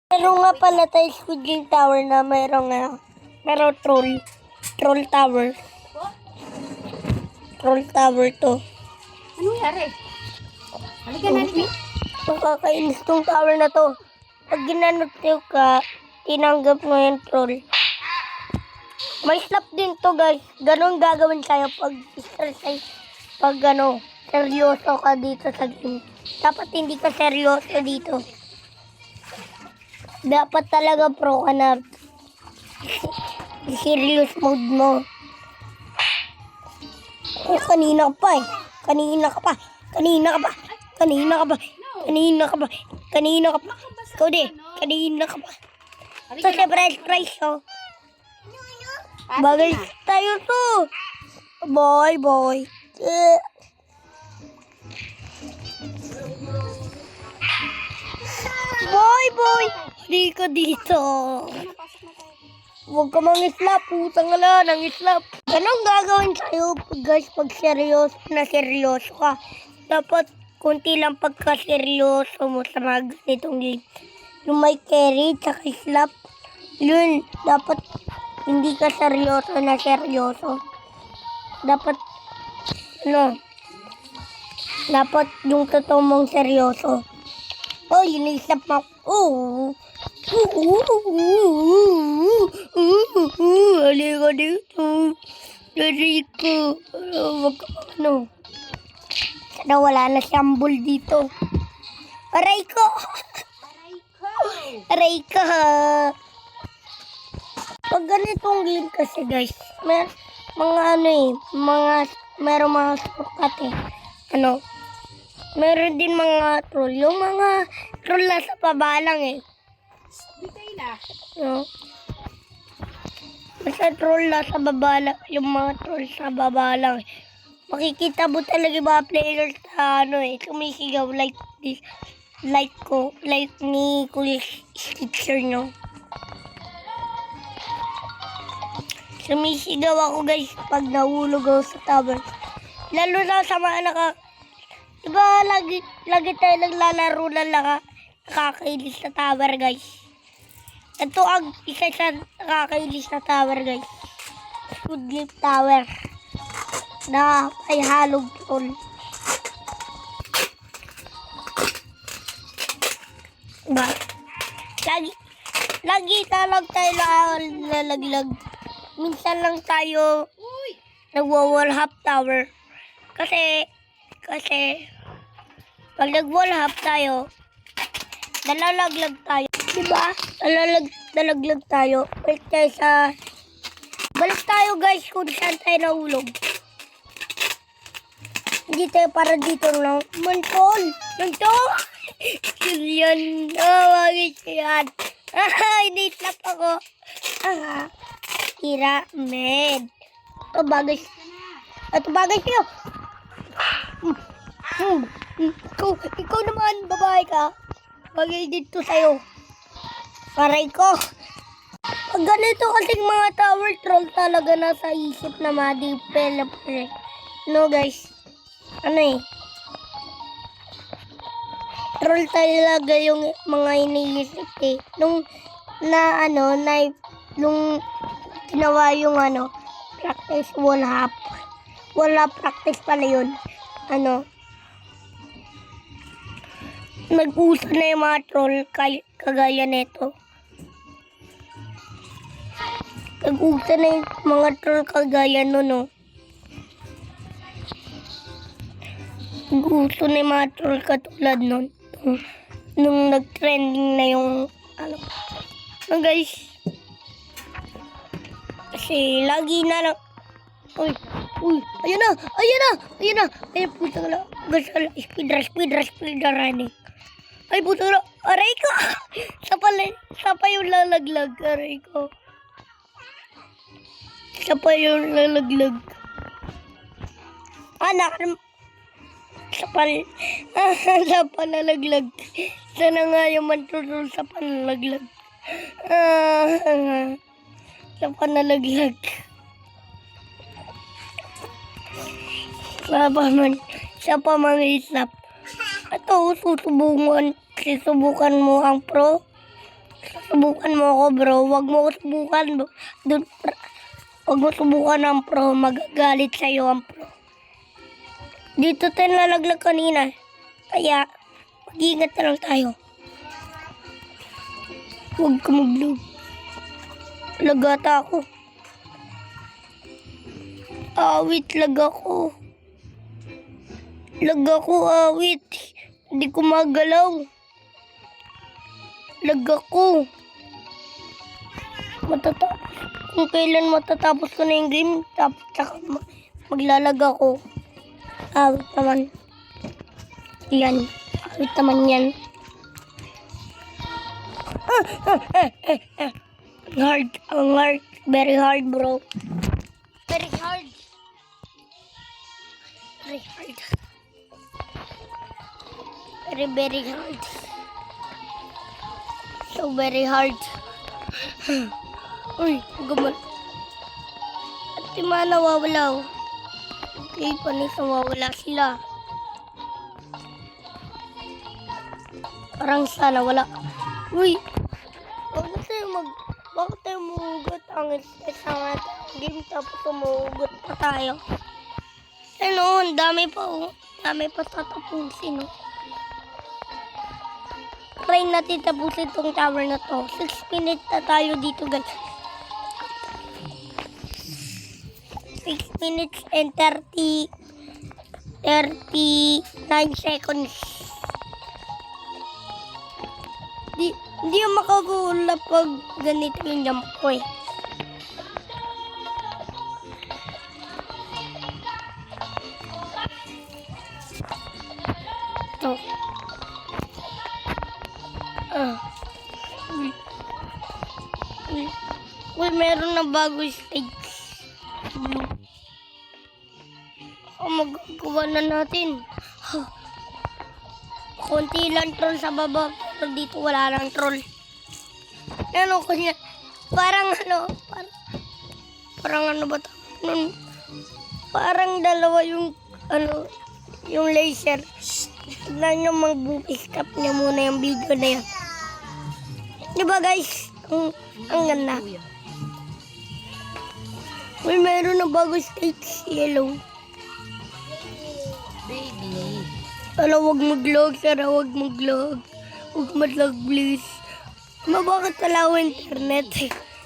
Meron nga pala tayo Squid Game Tower na meron troll tower. Troll tower to. Anong nangyari? Halika na dito. Nakakainis tong tower na to. Pag ginanot ka, tinanggap mo yung troll. May slap din to guys. Ganon gagawin sa'yo pag seryoso ka dito sa game. Dapat hindi ka seryoso dito. Dapat talaga pro ka na. Serious mode mo. Oh, kanina ka pa. Ikaw di, kanina ka pa. Ito si price oh. Bagay tayo to. Boy. Boy. Di ka dito. Huwag ka mang-islap. Putang ala, nang-islap. Anong gagawin sa'yo guys pag seryoso ka? Dapat kunti lang pagka-seryoso mo sa mga ganitong game. Yung may carry, tsaka slap. Yun, dapat hindi ka seryoso. Dapat, dapat yung totoo mong seryoso. Oh, yun yung slap mo. Halika dito. Rico. Sana wala na siyambol dito. Aray ko. Pag ganitong game kasi guys, meron mga sukat eh. Meron din mga troll. Yung mga troll na sa baba lang eh. Bitay na. Basta troll na sa baba lang. Yung mga troll sa baba lang eh. Makikita mo talaga yung mga players sa sumisigaw like this. Like ni Kuya Stitcher nyo. Sumisigaw ako guys pag nahulog ako sa tower. Lalo na sa mga diba lagi tayo naglalaro na nakakailis na tower guys. Ito ang isa sa nakakailis na tower guys. Squid Game Tower na may halong troll. Diba? Lagi talag tayo lalaglag. Minsan lang tayo nagwa-wall half tower. Kasi pag nag-wall half tayo, nalalaglag tayo. Diba? Nalalaglag tayo. Balik tayo guys kung saan tayo nahulog. Hindi tayo para dito lang. Mantol! Yan. Bakit yan? Hindi slap ako. Pyramid. Ito bagay sa'yo. Ikaw naman, babae ka. Bagay dito sa'yo. Aray ko. Pag ganito kasing mga tower troll talaga nasa isip na ma-developer. No guys. Troll talaga yung mga iniisip eh. Nung ginawa yung practice wall half. Wala practice pala yun. Nag-uso na yung mga troll kagaya nito. Nag-uso na yung mga troll kagaya nun, Nag-uso na yung mga troll katulad nun. Nung nag-trending na yung guys. Kasi lagi na lang. Uy, ayun na. Ayun, puto na. Speed running. Ay, puto na. Aray ko. Sapa yung lalaglag. Aray ko. Sapa yung lalaglag. Sapa lalaglag. Sana nga yung mantulol sa panlalaglag. Sapa nalaglag. Siya pa mga islap. Ito, susubukan mo ang pro. Subukan mo ako, bro. Huwag mo ako subukan. Huwag mo subukan ang pro. Magagalit sa'yo ang pro. Dito tayo nalaglag kanina. Kaya, mag-iingat na lang tayo. Huwag ka mag-log. Lagata ako. Awit, lag ako. Lag ako, awit. Hindi ko magalaw. Lag ako. Matatapos. Kung kailan matatapos ko na yung game, tapos saka maglalag ako. Awit naman. Yan. Awit naman yan. Ang hard. Very hard, bro. Very hard. Very hard. Very hard. So very hard. Uy, gumal. At di man nawawala. Okay, panis nawawala sila. Parang sana wala. Uy, bakit tayo mahugot ang stress ng game tapos mahugot pa tayo? Ano, ang dami pa oh. Dami pa tatapusin oh. Try natin tapusin itong tower na to. 6 minutes na tayo dito guys. 6 minutes and 39 seconds. Hindi yung makagula pag ganito yung jump ko eh. Ito. Uy, meron na bago stage. Blue. Magagawa na natin. Konti lang troll sa baba, pero dito wala lang troll. Ano ko niya? Parang ano ba ito? Parang dalawa yung yung laser. Tignan nyo, mag-stop niya muna yung video na yan. Diba guys? Ang ganda. Uy, meron na bago stage. Yellow. Baby. Huwag mag-log, Sarah, huwag mag-log. Huwag mag-log, please. Bakit wala ko internet?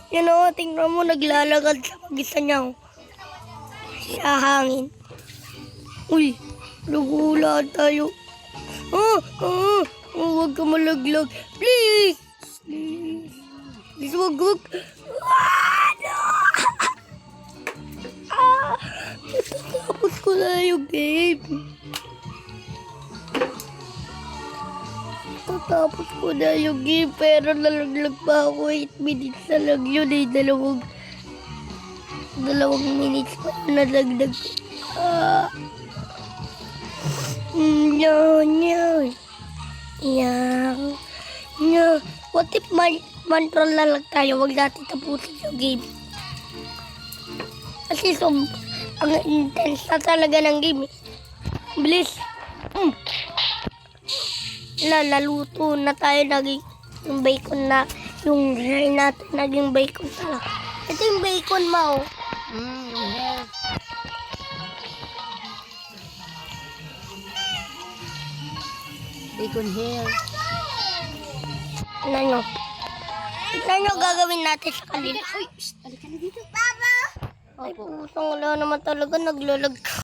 Yan o, tingnan mo, naglalagad sa mag-isa niya. Sa hangin. Uy, nagula tayo. Huwag ka malaglag. Please! Please, huwag. No! Tapos ko na yung game. Tapos ko na yung game, pero nalaglag pa ako. 8 minutes na lang yun eh. Dalawang minutes pa yun nalaglag. What if man-troll na lang tayo? Huwag natin tapusin yung game. Kasi ang intense na talaga ng game eh. Bilis. Naluto na tayo, naging yung bacon na, yung hair natin naging bacon talaga. Ito yung bacon mo. Yung hair. Bacon hair. Tignan nyo gagawin natin sa kanila. Uy, halika na dito. Ay, pusang wala naman talaga, naglalag ka.